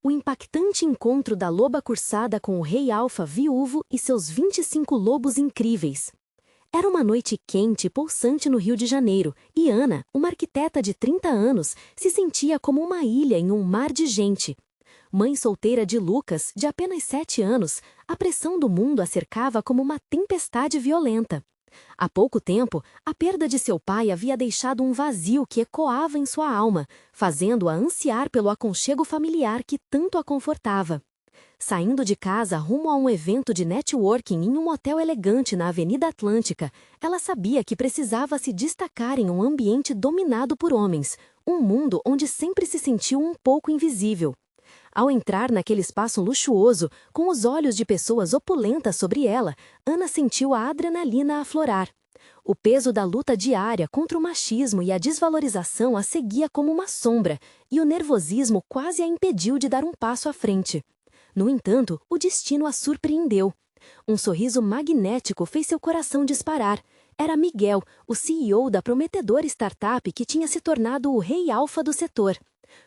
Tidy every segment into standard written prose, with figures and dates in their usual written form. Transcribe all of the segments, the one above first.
o impactante encontro da loba cursada com o rei alfa viúvo e seus 25 lobos incríveis. Era uma noite quente e pulsante no Rio de Janeiro, e Ana, uma arquiteta de 30 anos, se sentia como uma ilha em um mar de gente. Mãe solteira de Lucas, de apenas 7 anos, a pressão do mundo a cercava como uma tempestade violenta. Há pouco tempo, a perda de seu pai havia deixado um vazio que ecoava em sua alma, fazendo-a ansiar pelo aconchego familiar que tanto a confortava. Saindo de casa rumo a um evento de networking em um hotel elegante na Avenida Atlântica, ela sabia que precisava se destacar em um ambiente dominado por homens, um mundo onde sempre se sentiu um pouco invisível. Ao entrar naquele espaço luxuoso, com os olhos de pessoas opulentas sobre ela, Ana sentiu a adrenalina aflorar. O peso da luta diária contra o machismo e a desvalorização a seguia como uma sombra, e o nervosismo quase a impediu de dar um passo à frente. No entanto, o destino a surpreendeu. Um sorriso magnético fez seu coração disparar. Era Miguel, o CEO da prometedora startup que tinha se tornado o rei alfa do setor.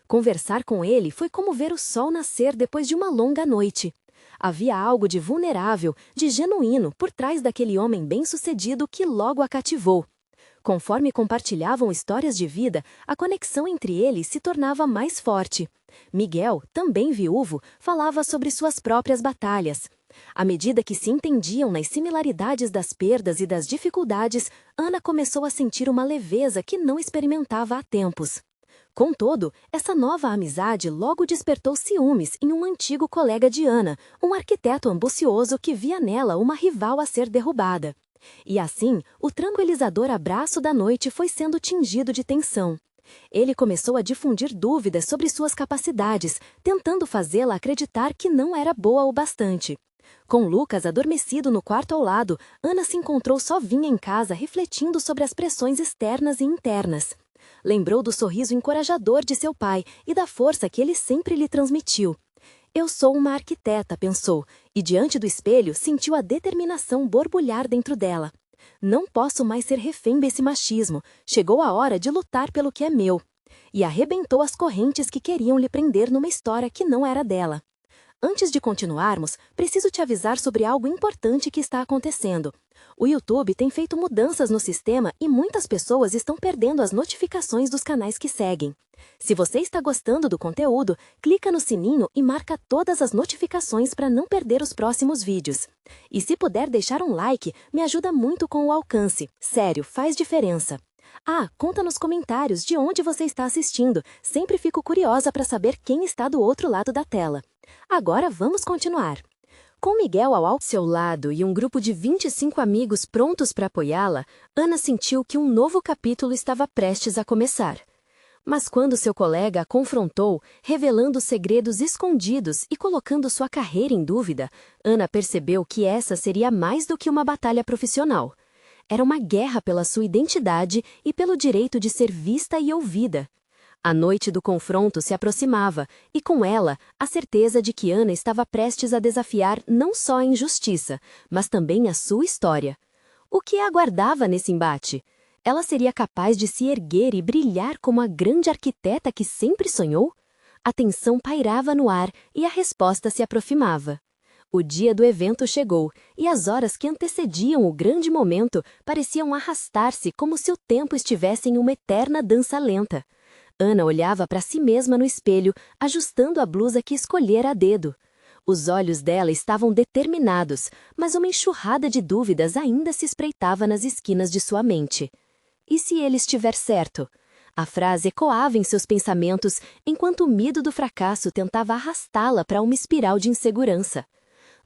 Conversar com ele foi como ver o sol nascer depois de uma longa noite. Havia algo de vulnerável, de genuíno, por trás daquele homem bem-sucedido que logo a cativou. Conforme compartilhavam histórias de vida, a conexão entre eles se tornava mais forte. Miguel, também viúvo, falava sobre suas próprias batalhas. À medida que se entendiam nas similaridades das perdas e das dificuldades, Ana começou a sentir uma leveza que não experimentava há tempos. Contudo, essa nova amizade logo despertou ciúmes em um antigo colega de Ana, um arquiteto ambicioso que via nela uma rival a ser derrubada. E assim, o tranquilizador abraço da noite foi sendo tingido de tensão. Ele começou a difundir dúvidas sobre suas capacidades, tentando fazê-la acreditar que não era boa o bastante. Com Lucas adormecido no quarto ao lado, Ana se encontrou sozinha em casa refletindo sobre as pressões externas e internas. Lembrou do sorriso encorajador de seu pai e da força que ele sempre lhe transmitiu. Eu sou uma arquiteta, pensou, e diante do espelho sentiu a determinação borbulhar dentro dela. Não posso mais ser refém desse machismo, chegou a hora de lutar pelo que é meu. E arrebentou as correntes que queriam lhe prender numa história que não era dela. Antes de continuarmos, preciso te avisar sobre algo importante que está acontecendo. O YouTube tem feito mudanças no sistema e muitas pessoas estão perdendo as notificações dos canais que seguem. Se você está gostando do conteúdo, clica no sininho e marca todas as notificações para não perder os próximos vídeos. E se puder deixar um like, me ajuda muito com o alcance. Sério, faz diferença. Ah, conta nos comentários de onde você está assistindo. Sempre fico curiosa para saber quem está do outro lado da tela. Agora vamos continuar. Com Miguel ao seu lado e um grupo de 25 amigos prontos para apoiá-la, Ana sentiu que um novo capítulo estava prestes a começar. Mas quando seu colega a confrontou, revelando segredos escondidos e colocando sua carreira em dúvida, Ana percebeu que essa seria mais do que uma batalha profissional. Era uma guerra pela sua identidade e pelo direito de ser vista e ouvida. A noite do confronto se aproximava, e com ela, a certeza de que Ana estava prestes a desafiar não só a injustiça, mas também a sua história. O que a aguardava nesse embate? Ela seria capaz de se erguer e brilhar como a grande arquiteta que sempre sonhou? A tensão pairava no ar e a resposta se aproximava. O dia do evento chegou, e as horas que antecediam o grande momento pareciam arrastar-se como se o tempo estivesse em uma eterna dança lenta. Ana olhava para si mesma no espelho, ajustando a blusa que escolhera a dedo. Os olhos dela estavam determinados, mas uma enxurrada de dúvidas ainda se espreitava nas esquinas de sua mente. E se ele estiver certo? A frase ecoava em seus pensamentos, enquanto o medo do fracasso tentava arrastá-la para uma espiral de insegurança.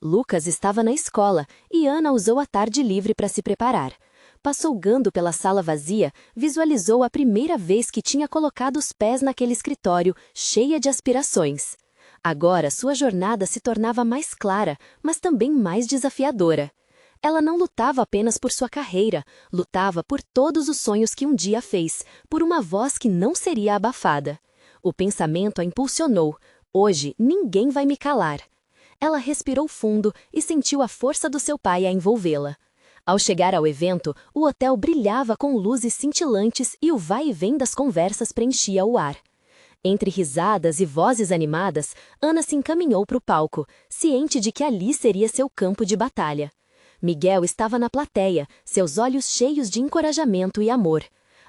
Lucas estava na escola, e Ana usou a tarde livre para se preparar. Passeando pela sala vazia, visualizou a primeira vez que tinha colocado os pés naquele escritório, cheia de aspirações. Agora sua jornada se tornava mais clara, mas também mais desafiadora. Ela não lutava apenas por sua carreira, lutava por todos os sonhos que um dia fez, por uma voz que não seria abafada. O pensamento a impulsionou. Hoje ninguém vai me calar. Ela respirou fundo e sentiu a força do seu pai a envolvê-la. Ao chegar ao evento, o hotel brilhava com luzes cintilantes e o vai e vem das conversas preenchia o ar. Entre risadas e vozes animadas, Ana se encaminhou para o palco, ciente de que ali seria seu campo de batalha. Miguel estava na plateia, seus olhos cheios de encorajamento e amor.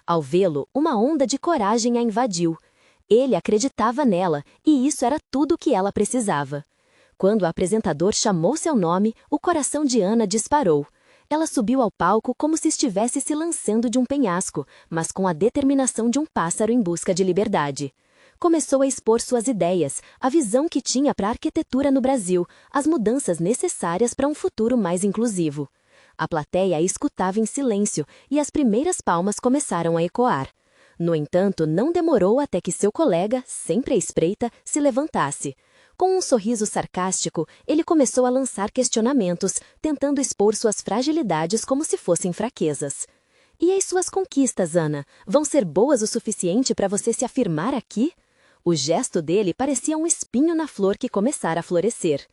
Ao vê-lo, uma onda de coragem a invadiu. Ele acreditava nela, e isso era tudo o que ela precisava. Quando o apresentador chamou seu nome, o coração de Ana disparou. Ela subiu ao palco como se estivesse se lançando de um penhasco, mas com a determinação de um pássaro em busca de liberdade. Começou a expor suas ideias, a visão que tinha para a arquitetura no Brasil, as mudanças necessárias para um futuro mais inclusivo. A plateia a escutava em silêncio e as primeiras palmas começaram a ecoar. No entanto, não demorou até que seu colega, sempre à espreita, se levantasse. Com um sorriso sarcástico, ele começou a lançar questionamentos, tentando expor suas fragilidades como se fossem fraquezas. E as suas conquistas, Ana, vão ser boas o suficiente para você se afirmar aqui? O gesto dele parecia um espinho na flor que começara a florescer.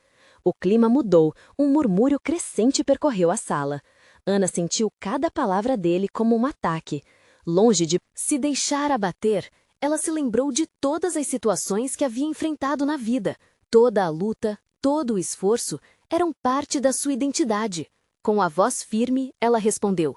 O clima mudou, um murmúrio crescente percorreu a sala. Ana sentiu cada palavra dele como um ataque. Longe de se deixar abater, ela se lembrou de todas as situações que havia enfrentado na vida. Toda a luta, todo o esforço eram parte da sua identidade. Com a voz firme, ela respondeu: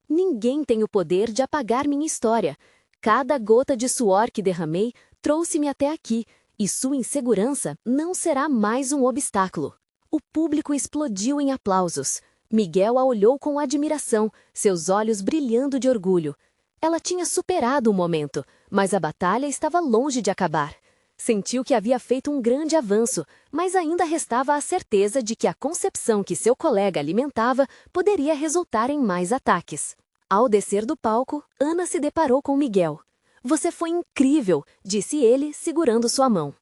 "Ninguém tem o poder de apagar minha história. Cada gota de suor que derramei trouxe-me até aqui, e sua insegurança não será mais um obstáculo." O público explodiu em aplausos. Miguel a olhou com admiração, seus olhos brilhando de orgulho. Ela tinha superado o momento, mas a batalha estava longe de acabar. Sentiu que havia feito um grande avanço, mas ainda restava a certeza de que a concepção que seu colega alimentava poderia resultar em mais ataques. Ao descer do palco, Ana se deparou com Miguel. "Você foi incrível", disse ele, segurando sua mão.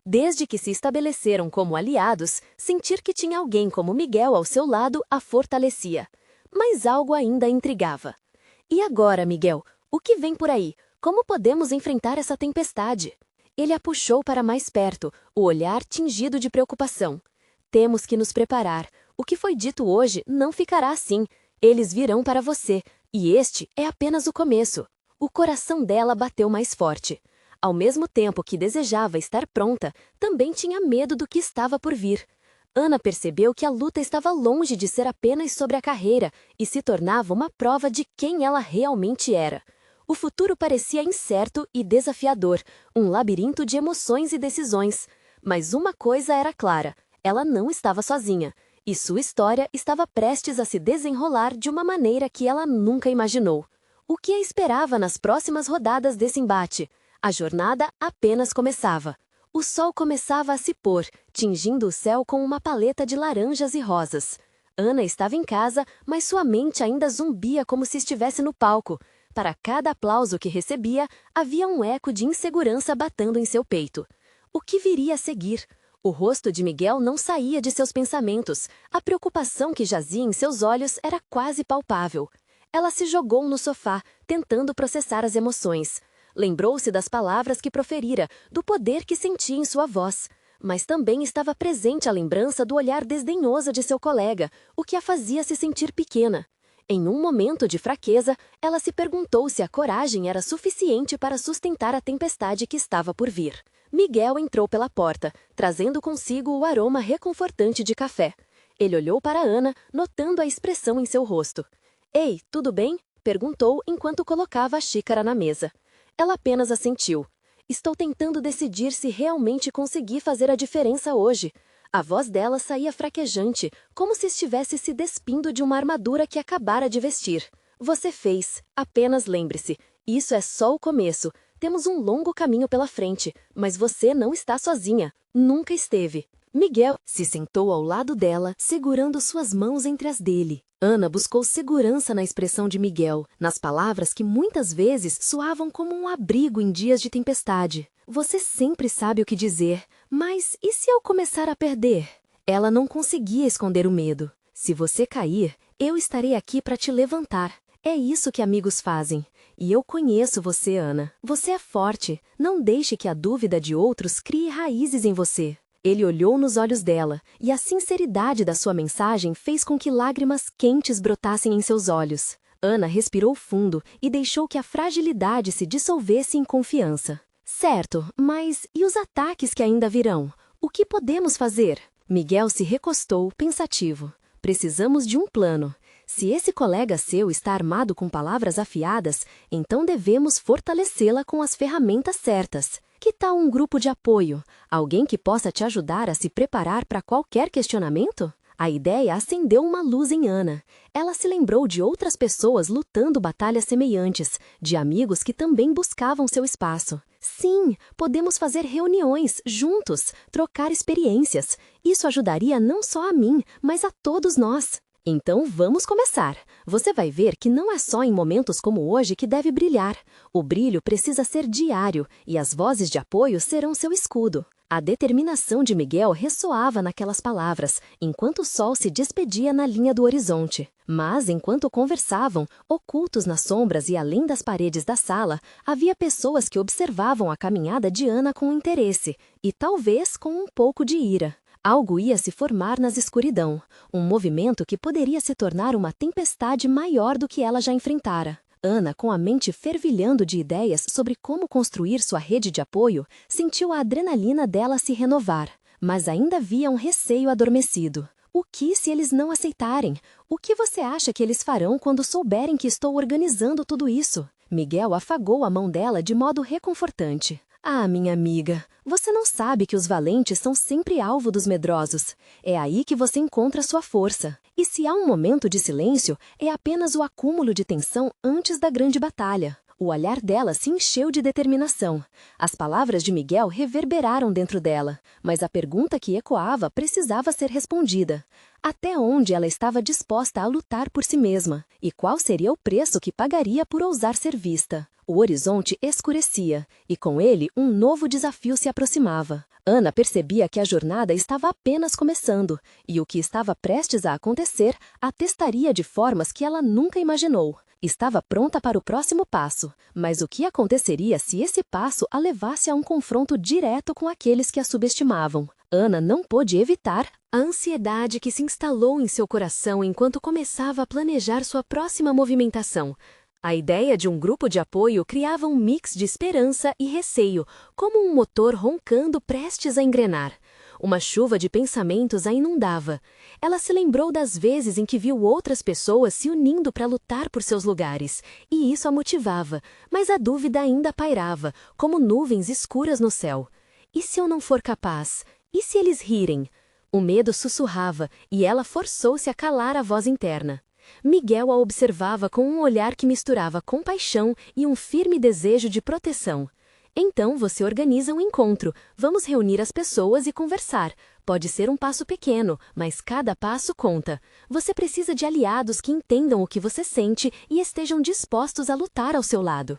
Desde que se estabeleceram como aliados, sentir que tinha alguém como Miguel ao seu lado a fortalecia. Mas algo ainda a intrigava. "E agora, Miguel, o que vem por aí? Como podemos enfrentar essa tempestade?" Ele a puxou para mais perto, o olhar tingido de preocupação. "Temos que nos preparar. O que foi dito hoje não ficará assim. Eles virão para você, e este é apenas o começo." O coração dela bateu mais forte. Ao mesmo tempo que desejava estar pronta, também tinha medo do que estava por vir. Ana percebeu que a luta estava longe de ser apenas sobre a carreira e se tornava uma prova de quem ela realmente era. O futuro parecia incerto e desafiador, um labirinto de emoções e decisões. Mas uma coisa era clara: ela não estava sozinha, e sua história estava prestes a se desenrolar de uma maneira que ela nunca imaginou. O que a esperava nas próximas rodadas desse embate? A jornada apenas começava. O sol começava a se pôr, tingindo o céu com uma paleta de laranjas e rosas. Ana estava em casa, mas sua mente ainda zumbia como se estivesse no palco. Para cada aplauso que recebia, havia um eco de insegurança batendo em seu peito. O que viria a seguir? O rosto de Miguel não saía de seus pensamentos. A preocupação que jazia em seus olhos era quase palpável. Ela se jogou no sofá, tentando processar as emoções. Lembrou-se das palavras que proferira, do poder que sentia em sua voz. Mas também estava presente a lembrança do olhar desdenhoso de seu colega, o que a fazia se sentir pequena. Em um momento de fraqueza, ela se perguntou se a coragem era suficiente para sustentar a tempestade que estava por vir. Miguel entrou pela porta, trazendo consigo o aroma reconfortante de café. Ele olhou para Ana, notando a expressão em seu rosto. "Ei, tudo bem?" perguntou enquanto colocava a xícara na mesa. Ela apenas assentiu. "Estou tentando decidir se realmente consegui fazer a diferença hoje." A voz dela saía fraquejante, como se estivesse se despindo de uma armadura que acabara de vestir. "Você fez. Apenas lembre-se. Isso é só o começo. Temos um longo caminho pela frente, mas você não está sozinha. Nunca esteve." Miguel se sentou ao lado dela, segurando suas mãos entre as dele. Ana buscou segurança na expressão de Miguel, nas palavras que muitas vezes soavam como um abrigo em dias de tempestade. "Você sempre sabe o que dizer, mas e se eu começar a perder?" Ela não conseguia esconder o medo. "Se você cair, eu estarei aqui para te levantar. É isso que amigos fazem. E eu conheço você, Ana. Você é forte. Não deixe que a dúvida de outros crie raízes em você." Ele olhou nos olhos dela, e a sinceridade da sua mensagem fez com que lágrimas quentes brotassem em seus olhos. Ana respirou fundo e deixou que a fragilidade se dissolvesse em confiança. Certo, mas e os ataques que ainda virão? O que podemos fazer? Miguel se recostou, pensativo. Precisamos de um plano. Se esse colega seu está armado com palavras afiadas, então devemos fortalecê-la com as ferramentas certas. Que tal um grupo de apoio? Alguém que possa te ajudar a se preparar para qualquer questionamento? A ideia acendeu uma luz em Ana. Ela se lembrou de outras pessoas lutando batalhas semelhantes, de amigos que também buscavam seu espaço. Sim, podemos fazer reuniões, juntos, trocar experiências. Isso ajudaria não só a mim, mas a todos nós. Então vamos começar. Você vai ver que não é só em momentos como hoje que deve brilhar. O brilho precisa ser diário e as vozes de apoio serão seu escudo. A determinação de Miguel ressoava naquelas palavras, enquanto o sol se despedia na linha do horizonte. Mas, enquanto conversavam, ocultos nas sombras e além das paredes da sala, havia pessoas que observavam a caminhada de Ana com interesse e talvez com um pouco de ira. Algo ia se formar nas escuridão, um movimento que poderia se tornar uma tempestade maior do que ela já enfrentara. Ana, com a mente fervilhando de ideias sobre como construir sua rede de apoio, sentiu a adrenalina dela se renovar, mas ainda havia um receio adormecido. O que se eles não aceitarem? O que você acha que eles farão quando souberem que estou organizando tudo isso? Miguel afagou a mão dela de modo reconfortante. Ah, minha amiga, você não sabe que os valentes são sempre alvo dos medrosos. É aí que você encontra sua força. E se há um momento de silêncio, é apenas o acúmulo de tensão antes da grande batalha. O olhar dela se encheu de determinação. As palavras de Miguel reverberaram dentro dela, mas a pergunta que ecoava precisava ser respondida. Até onde ela estava disposta a lutar por si mesma? E qual seria o preço que pagaria por ousar ser vista? O horizonte escurecia, e com ele um novo desafio se aproximava. Ana percebia que a jornada estava apenas começando, e o que estava prestes a acontecer a testaria de formas que ela nunca imaginou. Estava pronta para o próximo passo, mas o que aconteceria se esse passo a levasse a um confronto direto com aqueles que a subestimavam? Ana não pôde evitar a ansiedade que se instalou em seu coração enquanto começava a planejar sua próxima movimentação. A ideia de um grupo de apoio criava um mix de esperança e receio, como um motor roncando prestes a engrenar. Uma chuva de pensamentos a inundava. Ela se lembrou das vezes em que viu outras pessoas se unindo para lutar por seus lugares, e isso a motivava, mas a dúvida ainda pairava, como nuvens escuras no céu. E se eu não for capaz? E se eles rirem? O medo sussurrava, e ela forçou-se a calar a voz interna. Miguel a observava com um olhar que misturava compaixão e um firme desejo de proteção. Então você organiza um encontro, vamos reunir as pessoas e conversar. Pode ser um passo pequeno, mas cada passo conta. Você precisa de aliados que entendam o que você sente e estejam dispostos a lutar ao seu lado.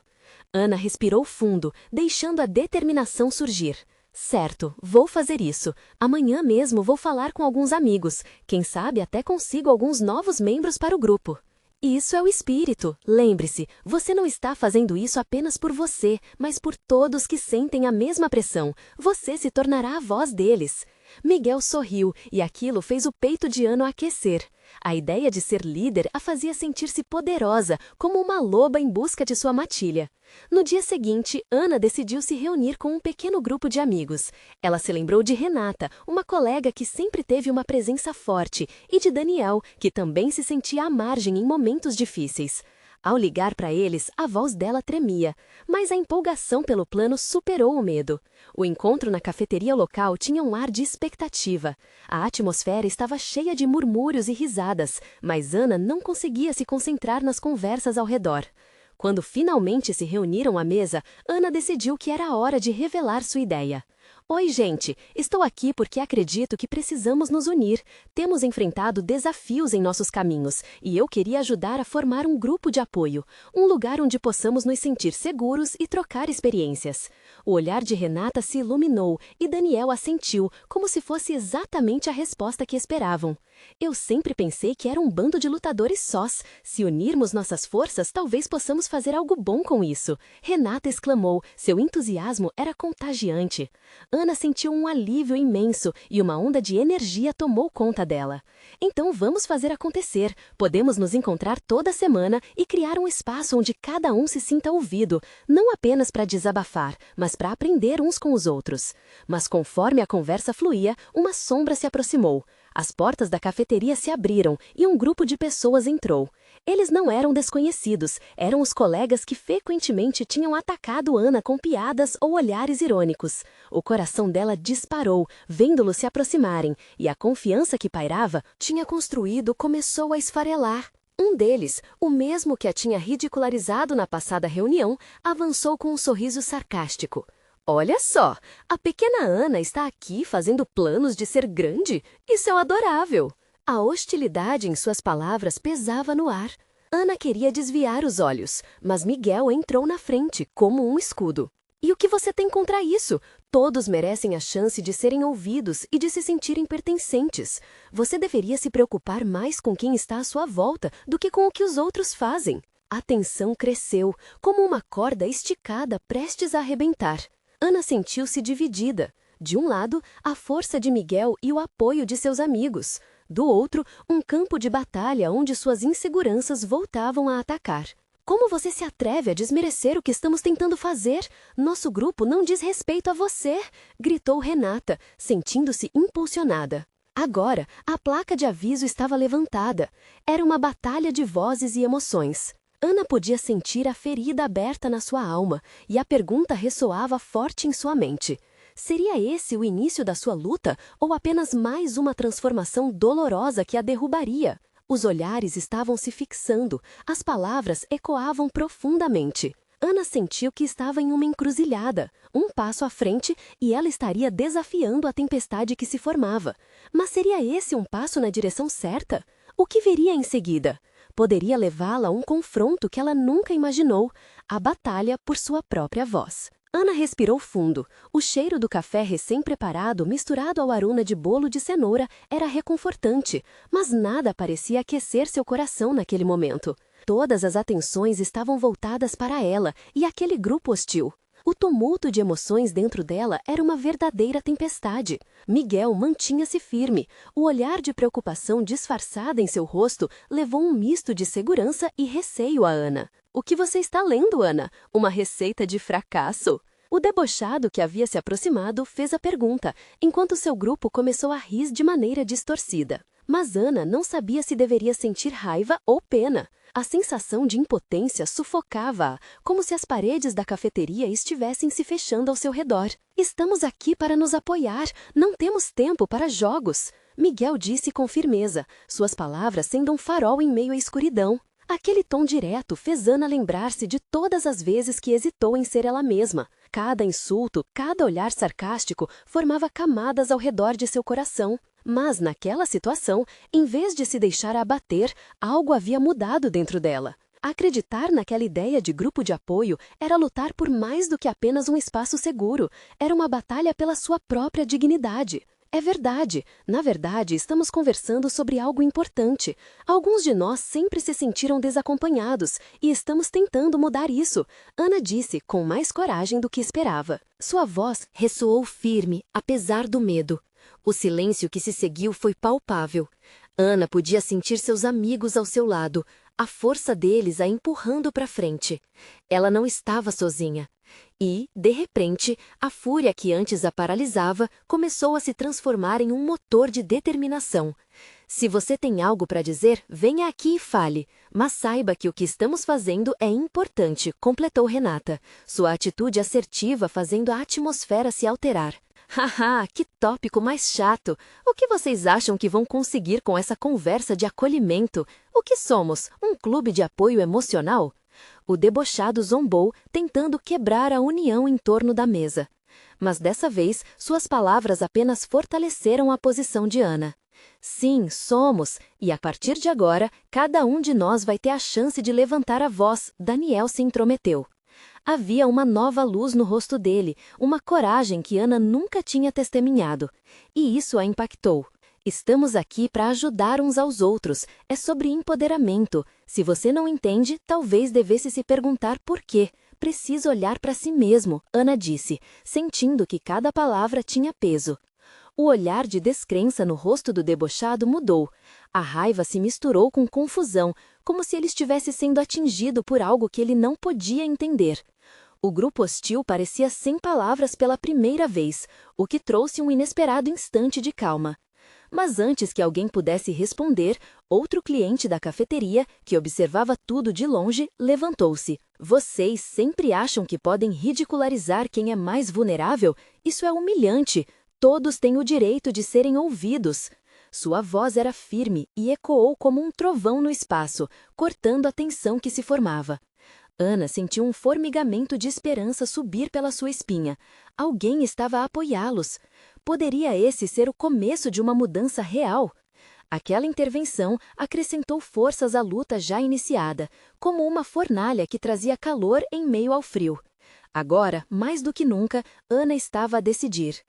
Ana respirou fundo, deixando a determinação surgir. Certo, vou fazer isso. Amanhã mesmo vou falar com alguns amigos. Quem sabe até consigo alguns novos membros para o grupo. Isso é o espírito. Lembre-se, você não está fazendo isso apenas por você, mas por todos que sentem a mesma pressão. Você se tornará a voz deles. Miguel sorriu e aquilo fez o peito de Ana aquecer. A ideia de ser líder a fazia sentir-se poderosa, como uma loba em busca de sua matilha. No dia seguinte, Ana decidiu se reunir com um pequeno grupo de amigos. Ela se lembrou de Renata, uma colega que sempre teve uma presença forte, e de Daniel, que também se sentia à margem em momentos difíceis. Ao ligar para eles, a voz dela tremia, mas a empolgação pelo plano superou o medo. O encontro na cafeteria local tinha um ar de expectativa. A atmosfera estava cheia de murmúrios e risadas, mas Ana não conseguia se concentrar nas conversas ao redor. Quando finalmente se reuniram à mesa, Ana decidiu que era hora de revelar sua ideia. Oi, gente! Estou aqui porque acredito que precisamos nos unir. Temos enfrentado desafios em nossos caminhos e eu queria ajudar a formar um grupo de apoio, um lugar onde possamos nos sentir seguros e trocar experiências. O olhar de Renata se iluminou e Daniel assentiu, como se fosse exatamente a resposta que esperavam. Eu sempre pensei que era um bando de lutadores sós. Se unirmos nossas forças, talvez possamos fazer algo bom com isso. Renata exclamou. Seu entusiasmo era contagiante. Ana sentiu um alívio imenso e uma onda de energia tomou conta dela. Então vamos fazer acontecer. Podemos nos encontrar toda semana e criar um espaço onde cada um se sinta ouvido, não apenas para desabafar, mas para aprender uns com os outros. Mas conforme a conversa fluía, uma sombra se aproximou. As portas da cafeteria se abriram e um grupo de pessoas entrou. Eles não eram desconhecidos, eram os colegas que frequentemente tinham atacado Ana com piadas ou olhares irônicos. O coração dela disparou, vendo-los se aproximarem, e a confiança que pairava, tinha construído, começou a esfarelar. Um deles, o mesmo que a tinha ridicularizado na passada reunião, avançou com um sorriso sarcástico. Olha só, a pequena Ana está aqui fazendo planos de ser grande? Isso é adorável! A hostilidade em suas palavras pesava no ar. Ana queria desviar os olhos, mas Miguel entrou na frente, como um escudo. E o que você tem contra isso? Todos merecem a chance de serem ouvidos e de se sentirem pertencentes. Você deveria se preocupar mais com quem está à sua volta do que com o que os outros fazem. A tensão cresceu, como uma corda esticada prestes a arrebentar. Ana sentiu-se dividida. De um lado, a força de Miguel e o apoio de seus amigos. Do outro, um campo de batalha onde suas inseguranças voltavam a atacar. Como você se atreve a desmerecer o que estamos tentando fazer? Nosso grupo não diz respeito a você! Gritou Renata, sentindo-se impulsionada. Agora, a placa de aviso estava levantada. Era uma batalha de vozes e emoções. Ana podia sentir a ferida aberta na sua alma, e a pergunta ressoava forte em sua mente. Seria esse o início da sua luta, ou apenas mais uma transformação dolorosa que a derrubaria? Os olhares estavam se fixando, as palavras ecoavam profundamente. Ana sentiu que estava em uma encruzilhada, um passo à frente, e ela estaria desafiando a tempestade que se formava. Mas seria esse um passo na direção certa? O que viria em seguida? Poderia levá-la a um confronto que ela nunca imaginou, a batalha por sua própria voz. Ana respirou fundo. O cheiro do café recém-preparado, misturado ao aroma de bolo de cenoura, era reconfortante, mas nada parecia aquecer seu coração naquele momento. Todas as atenções estavam voltadas para ela e aquele grupo hostil. O tumulto de emoções dentro dela era uma verdadeira tempestade. Miguel mantinha-se firme. O olhar de preocupação disfarçada em seu rosto levou um misto de segurança e receio a Ana. O que você está lendo, Ana? Uma receita de fracasso? O debochado que havia se aproximado fez a pergunta, enquanto seu grupo começou a rir de maneira distorcida. Mas Ana não sabia se deveria sentir raiva ou pena. A sensação de impotência sufocava-a, como se as paredes da cafeteria estivessem se fechando ao seu redor. Estamos aqui para nos apoiar, não temos tempo para jogos, Miguel disse com firmeza, suas palavras sendo um farol em meio à escuridão. Aquele tom direto fez Ana lembrar-se de todas as vezes que hesitou em ser ela mesma. Cada insulto, cada olhar sarcástico formava camadas ao redor de seu coração. Mas, naquela situação, em vez de se deixar abater, algo havia mudado dentro dela. Acreditar naquela ideia de grupo de apoio era lutar por mais do que apenas um espaço seguro. Era uma batalha pela sua própria dignidade. É verdade. Na verdade, estamos conversando sobre algo importante. Alguns de nós sempre se sentiram desacompanhados e estamos tentando mudar isso, Ana disse com mais coragem do que esperava. Sua voz ressoou firme, apesar do medo. O silêncio que se seguiu foi palpável. Ana podia sentir seus amigos ao seu lado, a força deles a empurrando para frente. Ela não estava sozinha. E, de repente, a fúria que antes a paralisava começou a se transformar em um motor de determinação. Se você tem algo para dizer, venha aqui e fale. Mas saiba que o que estamos fazendo é importante, completou Renata, sua atitude assertiva fazendo a atmosfera se alterar. Haha, que tópico mais chato! O que vocês acham que vão conseguir com essa conversa de acolhimento? O que somos? Um clube de apoio emocional? O debochado zombou, tentando quebrar a união em torno da mesa. Mas dessa vez, suas palavras apenas fortaleceram a posição de Ana. Sim, somos, e a partir de agora, cada um de nós vai ter a chance de levantar a voz, Daniel se intrometeu. Havia uma nova luz no rosto dele, uma coragem que Ana nunca tinha testemunhado. E isso a impactou. Estamos aqui para ajudar uns aos outros. É sobre empoderamento. Se você não entende, talvez devesse se perguntar por quê. precisa olhar para si mesmo, Ana disse, sentindo que cada palavra tinha peso. O olhar de descrença no rosto do debochado mudou. A raiva se misturou com confusão, como se ele estivesse sendo atingido por algo que ele não podia entender. O grupo hostil parecia sem palavras pela primeira vez, o que trouxe um inesperado instante de calma. Mas antes que alguém pudesse responder, outro cliente da cafeteria, que observava tudo de longe, levantou-se. Vocês sempre acham que podem ridicularizar quem é mais vulnerável? Isso é humilhante. Todos têm o direito de serem ouvidos. Sua voz era firme e ecoou como um trovão no espaço, cortando a tensão que se formava. Ana sentiu um formigamento de esperança subir pela sua espinha. Alguém estava a apoiá-los. Poderia esse ser o começo de uma mudança real? Aquela intervenção acrescentou forças à luta já iniciada, como uma fornalha que trazia calor em meio ao frio. Agora, mais do que nunca, Ana estava a decidir.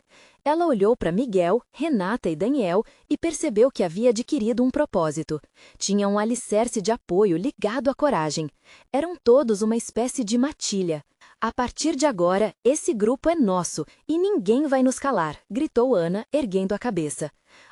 Ela olhou para Miguel, Renata e Daniel e percebeu que havia adquirido um propósito. Tinha um alicerce de apoio ligado à coragem. Eram todos uma espécie de matilha. A partir de agora, esse grupo é nosso e ninguém vai nos calar, gritou Ana, erguendo a cabeça.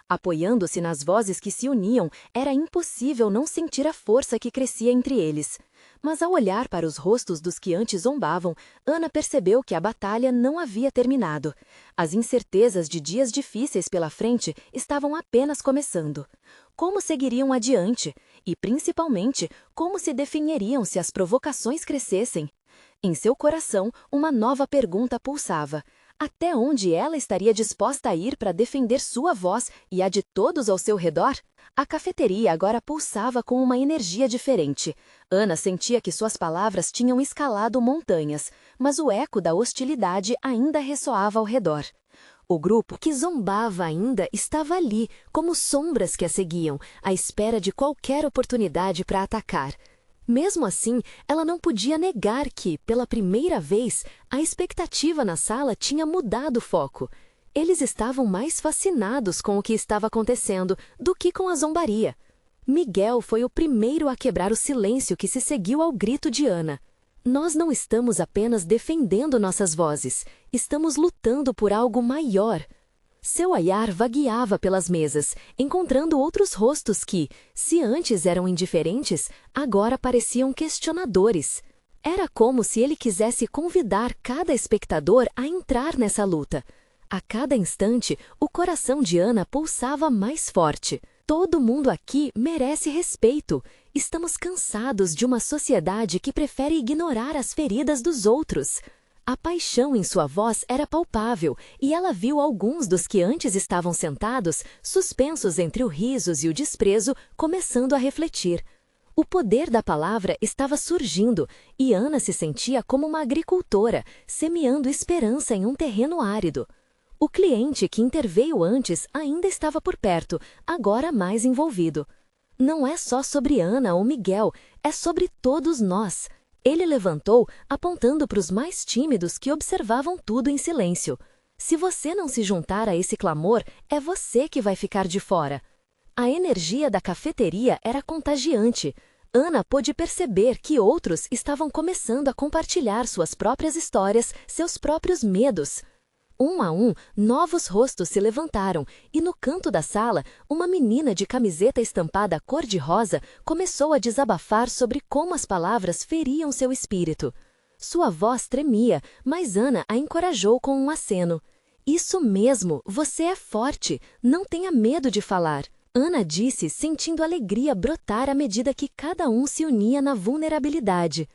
Apoiando-se nas vozes que se uniam, era impossível não sentir a força que crescia entre eles. Mas ao olhar para os rostos dos que antes zombavam, Ana percebeu que a batalha não havia terminado. As incertezas de dias difíceis pela frente estavam apenas começando. Como seguiriam adiante? E, principalmente, como se definiriam se as provocações crescessem? Em seu coração, uma nova pergunta pulsava. Até onde ela estaria disposta a ir para defender sua voz e a de todos ao seu redor? A cafeteria agora pulsava com uma energia diferente. Ana sentia que suas palavras tinham escalado montanhas, mas o eco da hostilidade ainda ressoava ao redor. O grupo que zombava ainda estava ali, como sombras que a seguiam, à espera de qualquer oportunidade para atacar. Mesmo assim, ela não podia negar que, pela primeira vez, a expectativa na sala tinha mudado o foco. Eles estavam mais fascinados com o que estava acontecendo do que com a zombaria. Miguel foi o primeiro a quebrar o silêncio que se seguiu ao grito de Ana. Nós não estamos apenas defendendo nossas vozes, estamos lutando por algo maior. Seu olhar vagueava pelas mesas, encontrando outros rostos que, se antes eram indiferentes, agora pareciam questionadores. Era como se ele quisesse convidar cada espectador a entrar nessa luta. A cada instante, o coração de Ana pulsava mais forte. Todo mundo aqui merece respeito. Estamos cansados de uma sociedade que prefere ignorar as feridas dos outros. A paixão em sua voz era palpável, e ela viu alguns dos que antes estavam sentados, suspensos entre o risos e o desprezo, começando a refletir. O poder da palavra estava surgindo, e Ana se sentia como uma agricultora, semeando esperança em um terreno árido. O cliente que interveio antes ainda estava por perto, agora mais envolvido. Não é só sobre Ana ou Miguel, é sobre todos nós. Ele levantou, apontando para os mais tímidos que observavam tudo em silêncio. Se você não se juntar a esse clamor, é você que vai ficar de fora. A energia da cafeteria era contagiante. Ana pôde perceber que outros estavam começando a compartilhar suas próprias histórias, seus próprios medos. Um a um, novos rostos se levantaram, e no canto da sala, uma menina de camiseta estampada cor-de-rosa começou a desabafar sobre como as palavras feriam seu espírito. Sua voz tremia, mas Ana a encorajou com um aceno. Isso mesmo, você é forte, não tenha medo de falar. Ana disse, sentindo alegria brotar à medida que cada um se unia na vulnerabilidade.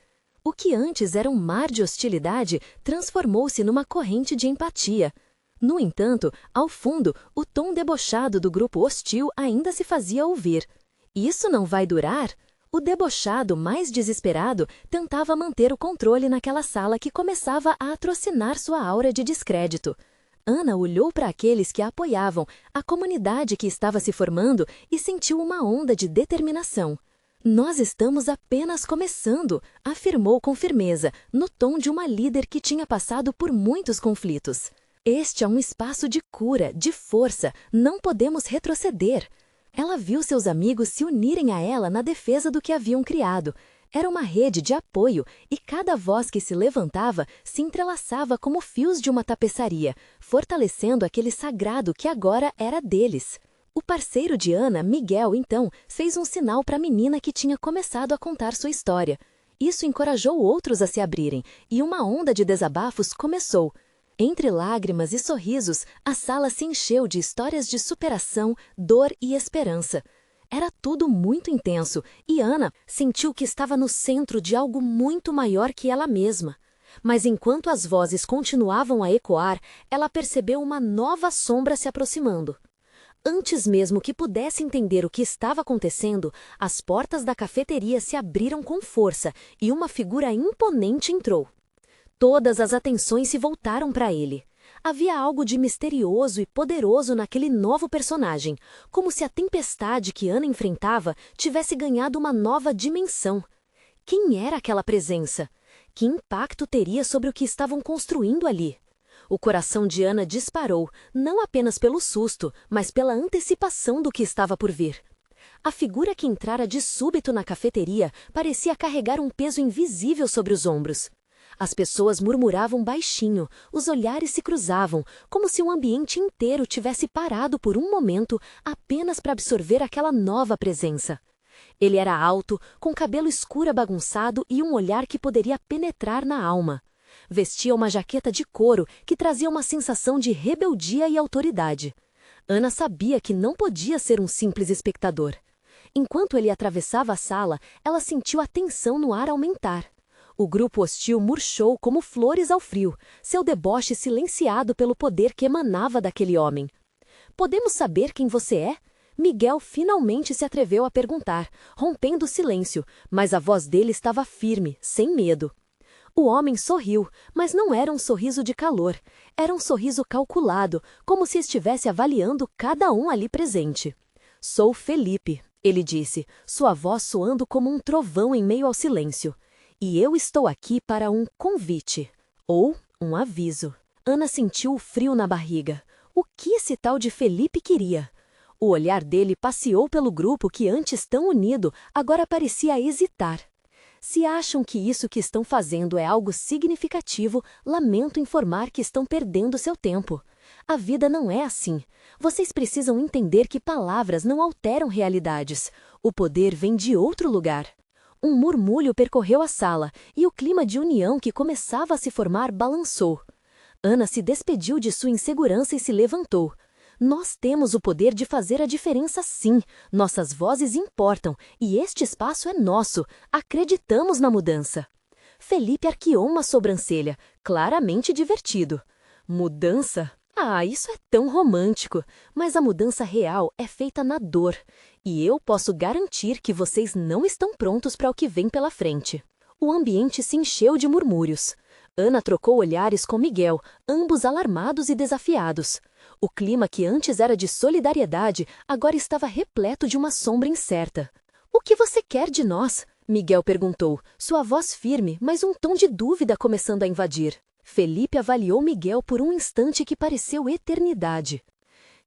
O que antes era um mar de hostilidade transformou-se numa corrente de empatia. No entanto, ao fundo, o tom debochado do grupo hostil ainda se fazia ouvir. Isso não vai durar? O debochado, mais desesperado, tentava manter o controle naquela sala que começava a atrocinar sua aura de descrédito. Ana olhou para aqueles que a apoiavam, a comunidade que estava se formando, e sentiu uma onda de determinação. Nós estamos apenas começando, afirmou com firmeza, no tom de uma líder que tinha passado por muitos conflitos. Este é um espaço de cura, de força, não podemos retroceder. Ela viu seus amigos se unirem a ela na defesa do que haviam criado. Era uma rede de apoio e cada voz que se levantava se entrelaçava como fios de uma tapeçaria, fortalecendo aquele sagrado que agora era deles. O parceiro de Ana, Miguel, então, fez um sinal para a menina que tinha começado a contar sua história. Isso encorajou outros a se abrirem, e uma onda de desabafos começou. Entre lágrimas e sorrisos, a sala se encheu de histórias de superação, dor e esperança. Era tudo muito intenso, e Ana sentiu que estava no centro de algo muito maior que ela mesma. Mas enquanto as vozes continuavam a ecoar, ela percebeu uma nova sombra se aproximando. Antes mesmo que pudesse entender o que estava acontecendo, as portas da cafeteria se abriram com força e uma figura imponente entrou. Todas as atenções se voltaram para ele. Havia algo de misterioso e poderoso naquele novo personagem, como se a tempestade que Ana enfrentava tivesse ganhado uma nova dimensão. Quem era aquela presença? Que impacto teria sobre o que estavam construindo ali? O coração de Ana disparou, não apenas pelo susto, mas pela antecipação do que estava por vir. A figura que entrara de súbito na cafeteria parecia carregar um peso invisível sobre os ombros. As pessoas murmuravam baixinho, os olhares se cruzavam, como se o ambiente inteiro tivesse parado por um momento apenas para absorver aquela nova presença. Ele era alto, com cabelo escuro bagunçado e um olhar que poderia penetrar na alma. Vestia uma jaqueta de couro que trazia uma sensação de rebeldia e autoridade. Ana sabia que não podia ser um simples espectador. Enquanto ele atravessava a sala, ela sentiu a tensão no ar aumentar. O grupo hostil murchou como flores ao frio, seu deboche silenciado pelo poder que emanava daquele homem. "Podemos saber quem você é?" Miguel finalmente se atreveu a perguntar, rompendo o silêncio, mas a voz dele estava firme, sem medo. O homem sorriu, mas não era um sorriso de calor. Era um sorriso calculado, como se estivesse avaliando cada um ali presente. "Sou Felipe", ele disse, sua voz soando como um trovão em meio ao silêncio. "E eu estou aqui para um convite, ou um aviso." Ana sentiu o frio na barriga. O que esse tal de Felipe queria? O olhar dele passeou pelo grupo que antes tão unido agora parecia hesitar. "Se acham que isso que estão fazendo é algo significativo, lamento informar que estão perdendo seu tempo. A vida não é assim. Vocês precisam entender que palavras não alteram realidades. O poder vem de outro lugar." Um murmúrio percorreu a sala e o clima de união que começava a se formar balançou. Ana se despediu de sua insegurança e se levantou. "Nós temos o poder de fazer a diferença, sim. Nossas vozes importam e este espaço é nosso. Acreditamos na mudança." Felipe arqueou uma sobrancelha, claramente divertido. "Mudança? Ah, isso é tão romântico. Mas a mudança real é feita na dor. E eu posso garantir que vocês não estão prontos para o que vem pela frente." O ambiente se encheu de murmúrios. Ana trocou olhares com Miguel, ambos alarmados e desafiados. O clima que antes era de solidariedade agora estava repleto de uma sombra incerta. "O que você quer de nós?" Miguel perguntou, sua voz firme, mas um tom de dúvida começando a invadir. Felipe avaliou Miguel por um instante que pareceu eternidade.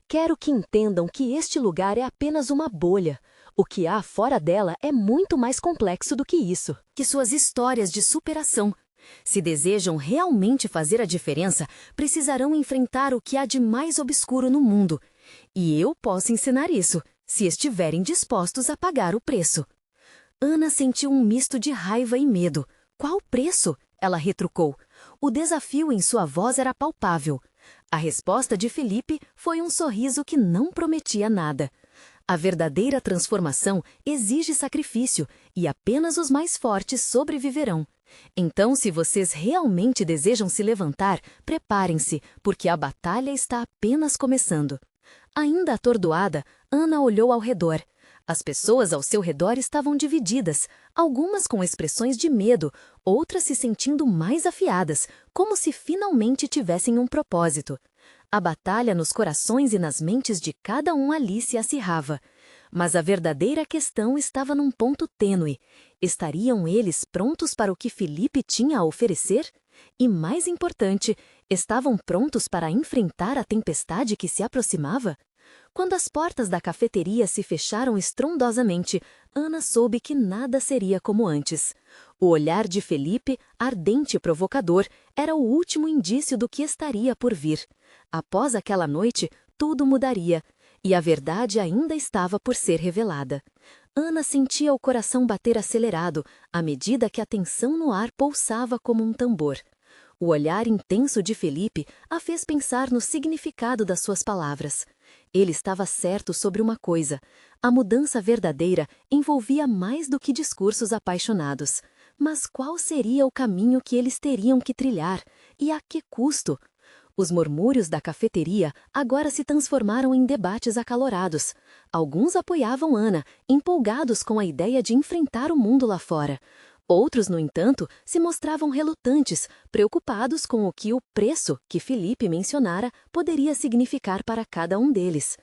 "Quero que entendam que este lugar é apenas uma bolha. O que há fora dela é muito mais complexo do que isso. Que suas histórias de superação. Se desejam realmente fazer a diferença, precisarão enfrentar o que há de mais obscuro no mundo. E eu posso ensinar isso, se estiverem dispostos a pagar o preço." Ana sentiu um misto de raiva e medo. "Qual preço?" ela retrucou. O desafio em sua voz era palpável. A resposta de Felipe foi um sorriso que não prometia nada. A verdadeira transformação exige sacrifício e apenas os mais fortes sobreviverão. Então, se vocês realmente desejam se levantar, preparem-se, porque a batalha está apenas começando. Ainda atordoada, Ana olhou ao redor. As pessoas ao seu redor estavam divididas, algumas com expressões de medo, outras se sentindo mais afiadas, como se finalmente tivessem um propósito. A batalha nos corações e nas mentes de cada um ali se acirrava. Mas a verdadeira questão estava num ponto tênue. Estariam eles prontos para o que Felipe tinha a oferecer? E, mais importante, estavam prontos para enfrentar a tempestade que se aproximava? Quando as portas da cafeteria se fecharam estrondosamente, Ana soube que nada seria como antes. O olhar de Felipe, ardente e provocador, era o último indício do que estaria por vir. Após aquela noite, tudo mudaria, e a verdade ainda estava por ser revelada. Ana sentia o coração bater acelerado, à medida que a tensão no ar pulsava como um tambor. O olhar intenso de Felipe a fez pensar no significado das suas palavras. Ele estava certo sobre uma coisa: a mudança verdadeira envolvia mais do que discursos apaixonados. Mas qual seria o caminho que eles teriam que trilhar? E a que custo? Os murmúrios da cafeteria agora se transformaram em debates acalorados. Alguns apoiavam Ana, empolgados com a ideia de enfrentar o mundo lá fora. Outros, no entanto, se mostravam relutantes, preocupados com o que o preço que Felipe mencionara poderia significar para cada um deles.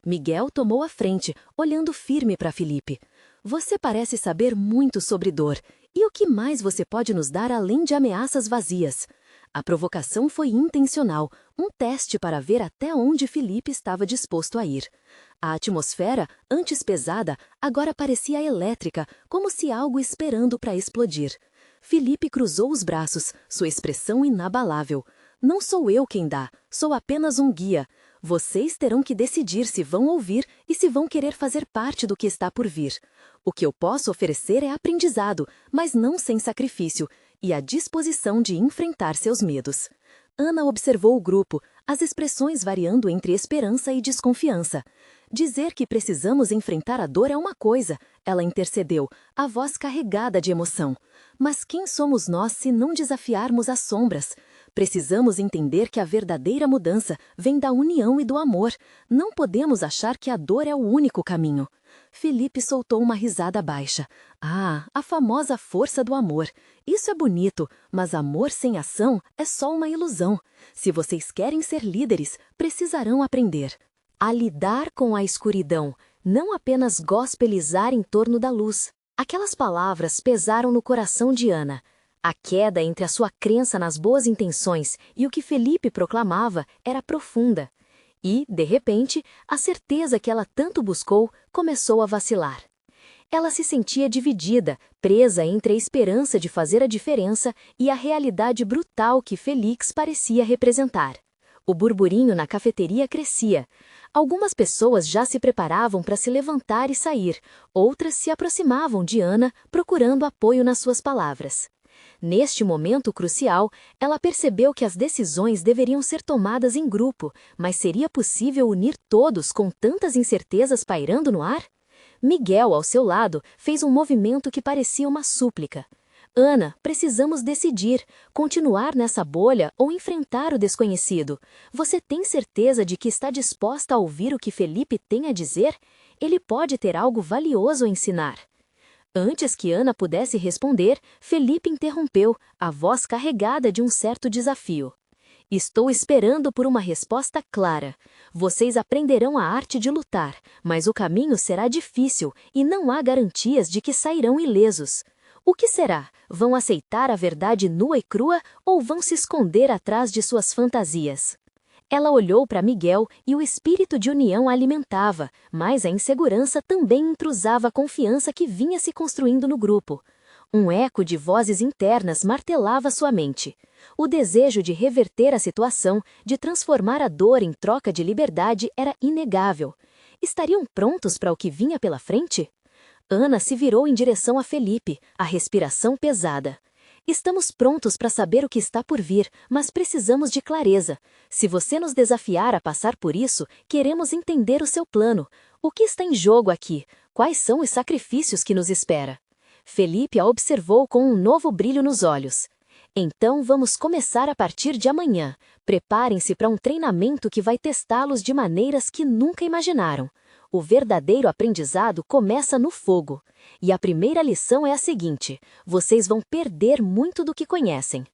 Miguel tomou a frente, olhando firme para Felipe. Você parece saber muito sobre dor. E o que mais você pode nos dar além de ameaças vazias? A provocação foi intencional, um teste para ver até onde Felipe estava disposto a ir. A atmosfera, antes pesada, agora parecia elétrica, como se algo esperando para explodir. Felipe cruzou os braços, sua expressão inabalável. Não sou eu quem dá, sou apenas um guia. Vocês terão que decidir se vão ouvir e se vão querer fazer parte do que está por vir. O que eu posso oferecer é aprendizado, mas não sem sacrifício, e a disposição de enfrentar seus medos. Ana observou o grupo, as expressões variando entre esperança e desconfiança. Dizer que precisamos enfrentar a dor é uma coisa, ela intercedeu, a voz carregada de emoção. Mas quem somos nós se não desafiarmos as sombras? Precisamos entender que a verdadeira mudança vem da união e do amor. Não podemos achar que a dor é o único caminho. Felipe soltou uma risada baixa. Ah, a famosa força do amor. Isso é bonito, mas amor sem ação é só uma ilusão. Se vocês querem ser líderes, precisarão aprender a lidar com a escuridão, não apenas gospelizar em torno da luz. Aquelas palavras pesaram no coração de Ana. A queda entre a sua crença nas boas intenções e o que Felipe proclamava era profunda. E, de repente, a certeza que ela tanto buscou começou a vacilar. Ela se sentia dividida, presa entre a esperança de fazer a diferença e a realidade brutal que Félix parecia representar. O burburinho na cafeteria crescia. Algumas pessoas já se preparavam para se levantar e sair, outras se aproximavam de Ana, procurando apoio nas suas palavras. Neste momento crucial, ela percebeu que as decisões deveriam ser tomadas em grupo, mas seria possível unir todos com tantas incertezas pairando no ar? Miguel, ao seu lado, fez um movimento que parecia uma súplica. Ana, precisamos decidir, continuar nessa bolha ou enfrentar o desconhecido. Você tem certeza de que está disposta a ouvir o que Felipe tem a dizer? Ele pode ter algo valioso a ensinar. Antes que Ana pudesse responder, Felipe interrompeu, a voz carregada de um certo desafio. Estou esperando por uma resposta clara. Vocês aprenderão a arte de lutar, mas o caminho será difícil e não há garantias de que sairão ilesos. O que será? Vão aceitar a verdade nua e crua ou vão se esconder atrás de suas fantasias? Ela olhou para Miguel e o espírito de união a alimentava, mas a insegurança também intrusava a confiança que vinha se construindo no grupo. Um eco de vozes internas martelava sua mente. O desejo de reverter a situação, de transformar a dor em troca de liberdade, era inegável. Estariam prontos para o que vinha pela frente? Ana se virou em direção a Felipe, a respiração pesada. Estamos prontos para saber o que está por vir, mas precisamos de clareza. Se você nos desafiar a passar por isso, queremos entender o seu plano. O que está em jogo aqui? Quais são os sacrifícios que nos espera? Felipe a observou com um novo brilho nos olhos. Então vamos começar a partir de amanhã. Preparem-se para um treinamento que vai testá-los de maneiras que nunca imaginaram. O verdadeiro aprendizado começa no fogo. E a primeira lição é a seguinte: vocês vão perder muito do que conhecem.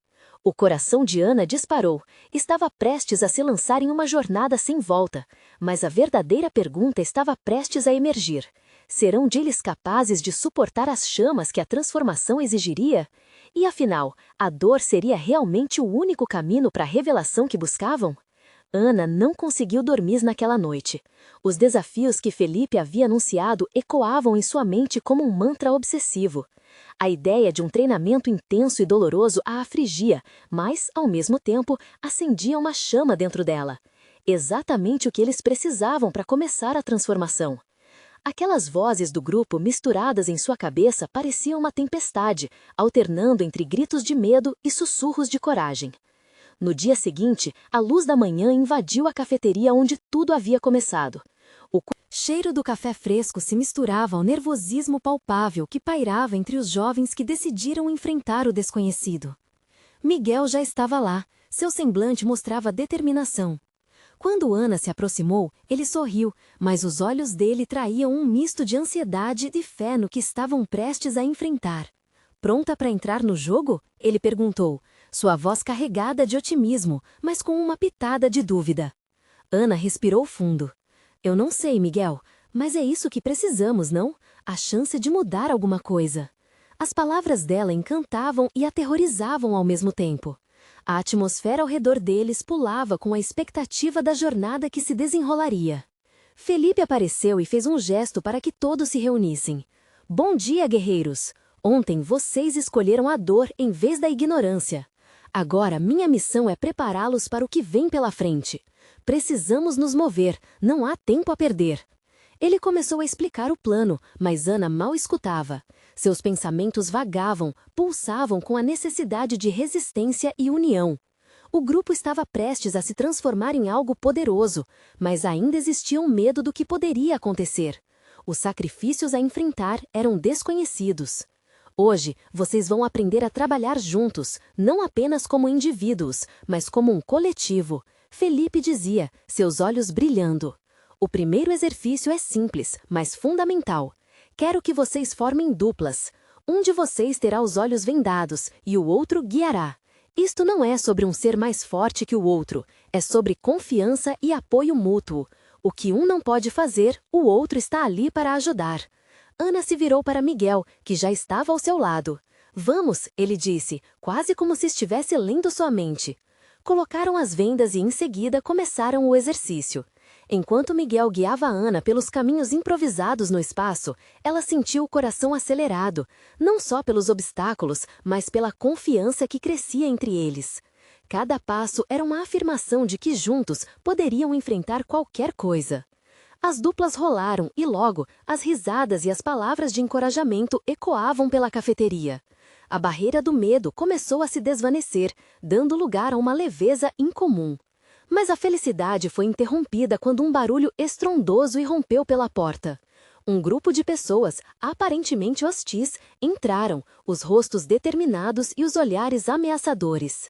O coração de Ana disparou. Estava prestes a se lançar em uma jornada sem volta. Mas a verdadeira pergunta estava prestes a emergir. Serão eles capazes de suportar as chamas que a transformação exigiria? E afinal, a dor seria realmente o único caminho para a revelação que buscavam? Ana não conseguiu dormir naquela noite. Os desafios que Felipe havia anunciado ecoavam em sua mente como um mantra obsessivo. A ideia de um treinamento intenso e doloroso a afligia, mas, ao mesmo tempo, acendia uma chama dentro dela. Exatamente o que eles precisavam para começar a transformação. Aquelas vozes do grupo misturadas em sua cabeça pareciam uma tempestade, alternando entre gritos de medo e sussurros de coragem. No dia seguinte, a luz da manhã invadiu a cafeteria onde tudo havia começado. O cheiro do café fresco se misturava ao nervosismo palpável que pairava entre os jovens que decidiram enfrentar o desconhecido. Miguel já estava lá, seu semblante mostrava determinação. Quando Ana se aproximou, ele sorriu, mas os olhos dele traíam um misto de ansiedade e fé no que estavam prestes a enfrentar. Pronta para entrar no jogo? Ele perguntou, sua voz carregada de otimismo, mas com uma pitada de dúvida. Ana respirou fundo. Eu não sei, Miguel, mas é isso que precisamos, não? A chance de mudar alguma coisa. As palavras dela encantavam e aterrorizavam ao mesmo tempo. A atmosfera ao redor deles pulava com a expectativa da jornada que se desenrolaria. Felipe apareceu e fez um gesto para que todos se reunissem. Bom dia, guerreiros! Ontem vocês escolheram a dor em vez da ignorância. Agora minha missão é prepará-los para o que vem pela frente. Precisamos nos mover, não há tempo a perder. Ele começou a explicar o plano, mas Ana mal escutava. Seus pensamentos vagavam, pulsavam com a necessidade de resistência e união. O grupo estava prestes a se transformar em algo poderoso, mas ainda existia um medo do que poderia acontecer. Os sacrifícios a enfrentar eram desconhecidos. Hoje, vocês vão aprender a trabalhar juntos, não apenas como indivíduos, mas como um coletivo, Felipe dizia, seus olhos brilhando. O primeiro exercício é simples, mas fundamental. Quero que vocês formem duplas. Um de vocês terá os olhos vendados e o outro guiará. Isto não é sobre um ser mais forte que o outro, é sobre confiança e apoio mútuo. O que um não pode fazer, o outro está ali para ajudar. Ana se virou para Miguel, que já estava ao seu lado. Vamos, ele disse, quase como se estivesse lendo sua mente. Colocaram as vendas e em seguida começaram o exercício. Enquanto Miguel guiava Ana pelos caminhos improvisados no espaço, ela sentiu o coração acelerado, não só pelos obstáculos, mas pela confiança que crescia entre eles. Cada passo era uma afirmação de que juntos poderiam enfrentar qualquer coisa. As duplas rolaram e logo, as risadas e as palavras de encorajamento ecoavam pela cafeteria. A barreira do medo começou a se desvanecer, dando lugar a uma leveza incomum. Mas a felicidade foi interrompida quando um barulho estrondoso irrompeu pela porta. Um grupo de pessoas, aparentemente hostis, entraram, os rostos determinados e os olhares ameaçadores.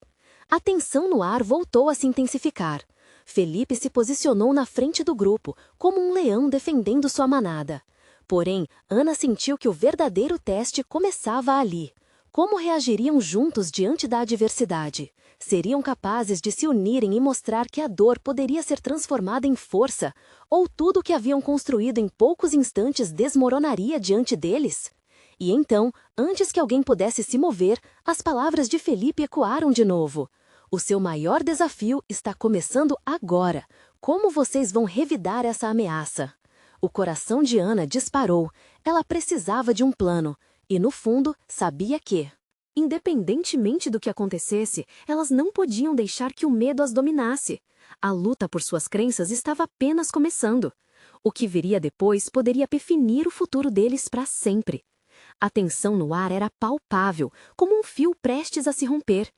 A tensão no ar voltou a se intensificar. Felipe se posicionou na frente do grupo, como um leão defendendo sua manada. Porém, Ana sentiu que o verdadeiro teste começava ali. Como reagiriam juntos diante da adversidade? Seriam capazes de se unirem e mostrar que a dor poderia ser transformada em força? Ou tudo o que haviam construído em poucos instantes desmoronaria diante deles? E então, antes que alguém pudesse se mover, as palavras de Felipe ecoaram de novo. O seu maior desafio está começando agora. Como vocês vão revidar essa ameaça? O coração de Ana disparou. Ela precisava de um plano. E, no fundo, sabia que, independentemente do que acontecesse, elas não podiam deixar que o medo as dominasse. A luta por suas crenças estava apenas começando. O que viria depois poderia definir o futuro deles para sempre. A tensão no ar era palpável, como um fio prestes a se romper.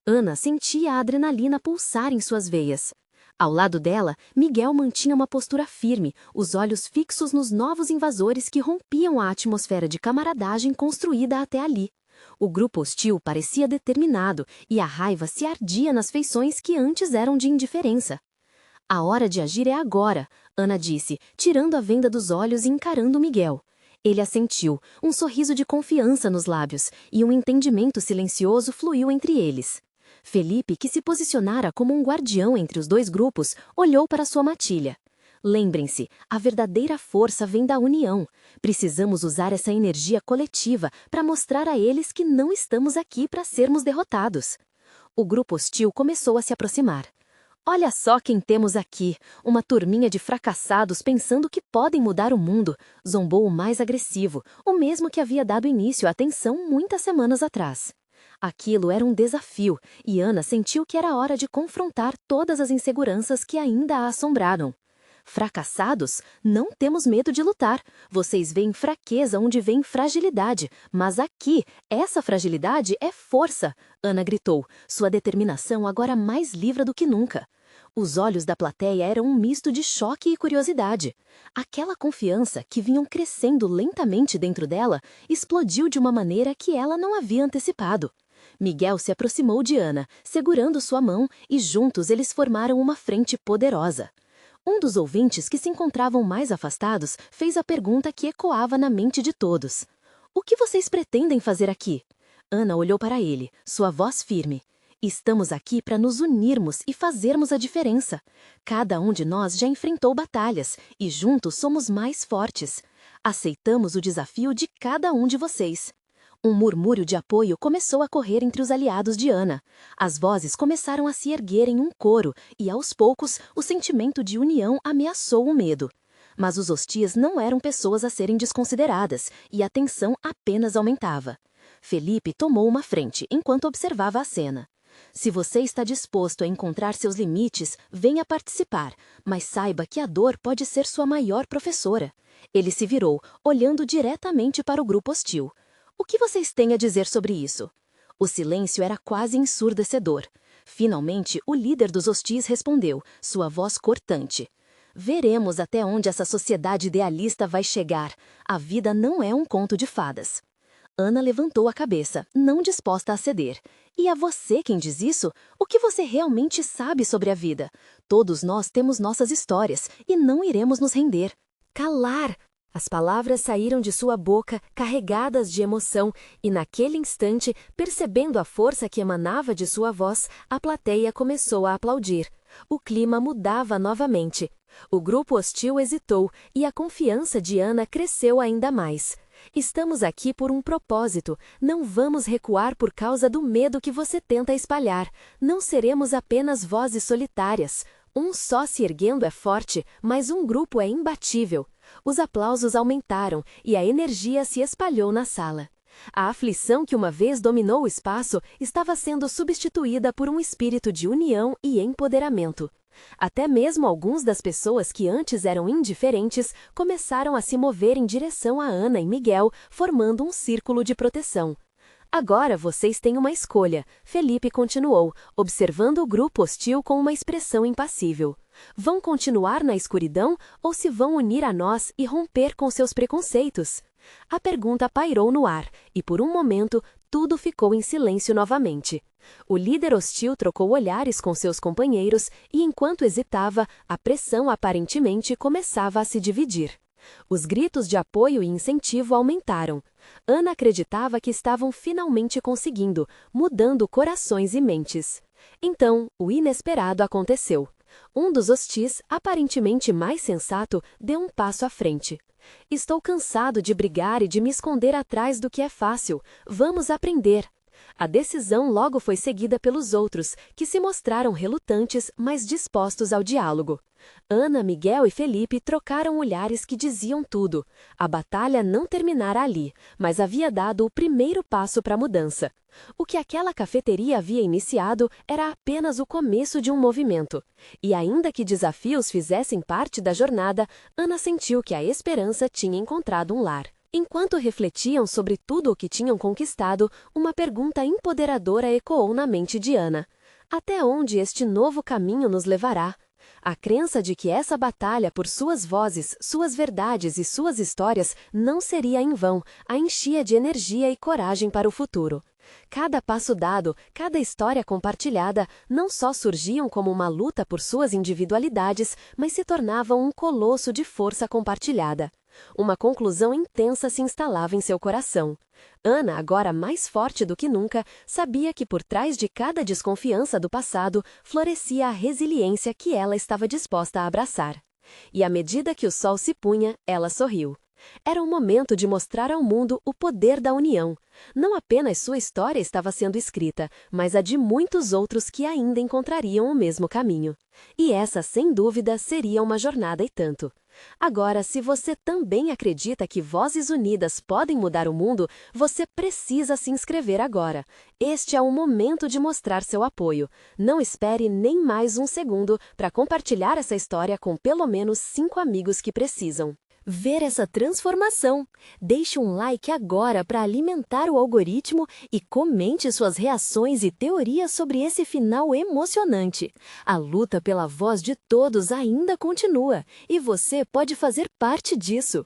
Ana sentia a adrenalina pulsar em suas veias. Ao lado dela, Miguel mantinha uma postura firme, os olhos fixos nos novos invasores que rompiam a atmosfera de camaradagem construída até ali. O grupo hostil parecia determinado e a raiva se ardia nas feições que antes eram de indiferença. A hora de agir é agora, Ana disse, tirando a venda dos olhos e encarando Miguel. Ele assentiu, um sorriso de confiança nos lábios, e um entendimento silencioso fluiu entre eles. Felipe, que se posicionara como um guardião entre os dois grupos, olhou para sua matilha. Lembrem-se, a verdadeira força vem da união. Precisamos usar essa energia coletiva para mostrar a eles que não estamos aqui para sermos derrotados. O grupo hostil começou a se aproximar. Olha só quem temos aqui, uma turminha de fracassados pensando que podem mudar o mundo, zombou o mais agressivo, o mesmo que havia dado início à tensão muitas semanas atrás. Aquilo era um desafio, e Ana sentiu que era hora de confrontar todas as inseguranças que ainda a assombraram. Fracassados? Não temos medo de lutar. Vocês veem fraqueza onde vem fragilidade, mas aqui, essa fragilidade é força, Ana gritou, sua determinação agora mais livre do que nunca. Os olhos da plateia eram um misto de choque e curiosidade. Aquela confiança, que vinham crescendo lentamente dentro dela, explodiu de uma maneira que ela não havia antecipado. Miguel se aproximou de Ana, segurando sua mão, e juntos eles formaram uma frente poderosa. Um dos ouvintes que se encontravam mais afastados fez a pergunta que ecoava na mente de todos. O que vocês pretendem fazer aqui? Ana olhou para ele, sua voz firme. Estamos aqui para nos unirmos e fazermos a diferença. Cada um de nós já enfrentou batalhas e juntos somos mais fortes. Aceitamos o desafio de cada um de vocês. Um murmúrio de apoio começou a correr entre os aliados de Ana. As vozes começaram a se erguer em um coro e, aos poucos, o sentimento de união ameaçou o medo. Mas os hostis não eram pessoas a serem desconsideradas e a tensão apenas aumentava. Felipe tomou uma frente enquanto observava a cena. Se você está disposto a encontrar seus limites, venha participar, mas saiba que a dor pode ser sua maior professora. Ele se virou, olhando diretamente para o grupo hostil. O que vocês têm a dizer sobre isso? O silêncio era quase ensurdecedor. Finalmente, o líder dos hostis respondeu, sua voz cortante. Veremos até onde essa sociedade idealista vai chegar. A vida não é um conto de fadas. Ana levantou a cabeça, não disposta a ceder. E é você quem diz isso? O que você realmente sabe sobre a vida? Todos nós temos nossas histórias e não iremos nos render. Calar! As palavras saíram de sua boca, carregadas de emoção, e naquele instante, percebendo a força que emanava de sua voz, a plateia começou a aplaudir. O clima mudava novamente. O grupo hostil hesitou, e a confiança de Ana cresceu ainda mais. Estamos aqui por um propósito. Não vamos recuar por causa do medo que você tenta espalhar. Não seremos apenas vozes solitárias. Um só se erguendo é forte, mas um grupo é imbatível. Os aplausos aumentaram e a energia se espalhou na sala. A aflição que uma vez dominou o espaço estava sendo substituída por um espírito de união e empoderamento. Até mesmo alguns das pessoas que antes eram indiferentes começaram a se mover em direção a Ana e Miguel, formando um círculo de proteção. Agora vocês têm uma escolha, Felipe continuou, observando o grupo hostil com uma expressão impassível. Vão continuar na escuridão ou se vão unir a nós e romper com seus preconceitos? A pergunta pairou no ar, e por um momento tudo ficou em silêncio novamente. O líder hostil trocou olhares com seus companheiros e, enquanto hesitava, a pressão aparentemente começava a se dividir. Os gritos de apoio e incentivo aumentaram. Ana acreditava que estavam finalmente conseguindo, mudando corações e mentes. Então, o inesperado aconteceu. Um dos hostis, aparentemente mais sensato, deu um passo à frente. Estou cansado de brigar e de me esconder atrás do que é fácil. Vamos aprender. A decisão logo foi seguida pelos outros, que se mostraram relutantes, mas dispostos ao diálogo. Ana, Miguel e Felipe trocaram olhares que diziam tudo. A batalha não terminara ali, mas havia dado o primeiro passo para a mudança. O que aquela cafeteria havia iniciado era apenas o começo de um movimento. E ainda que desafios fizessem parte da jornada, Ana sentiu que a esperança tinha encontrado um lar. Enquanto refletiam sobre tudo o que tinham conquistado, uma pergunta empoderadora ecoou na mente de Ana. Até onde este novo caminho nos levará? A crença de que essa batalha por suas vozes, suas verdades e suas histórias não seria em vão, a enchia de energia e coragem para o futuro. Cada passo dado, cada história compartilhada, não só surgiam como uma luta por suas individualidades, mas se tornavam um colosso de força compartilhada. Uma conclusão intensa se instalava em seu coração. Ana, agora mais forte do que nunca, sabia que por trás de cada desconfiança do passado florescia a resiliência que ela estava disposta a abraçar. E à medida que o sol se punha, ela sorriu. Era um momento de mostrar ao mundo o poder da união. Não apenas sua história estava sendo escrita, mas a de muitos outros que ainda encontrariam o mesmo caminho. E essa, sem dúvida, seria uma jornada e tanto. Agora, se você também acredita que vozes unidas podem mudar o mundo, você precisa se inscrever agora. Este é o momento de mostrar seu apoio. Não espere nem mais um segundo para compartilhar essa história com pelo menos 5 amigos que precisam ver essa transformação. Deixe um like agora para alimentar o algoritmo e comente suas reações e teorias sobre esse final emocionante. A luta pela voz de todos ainda continua e você pode fazer parte disso.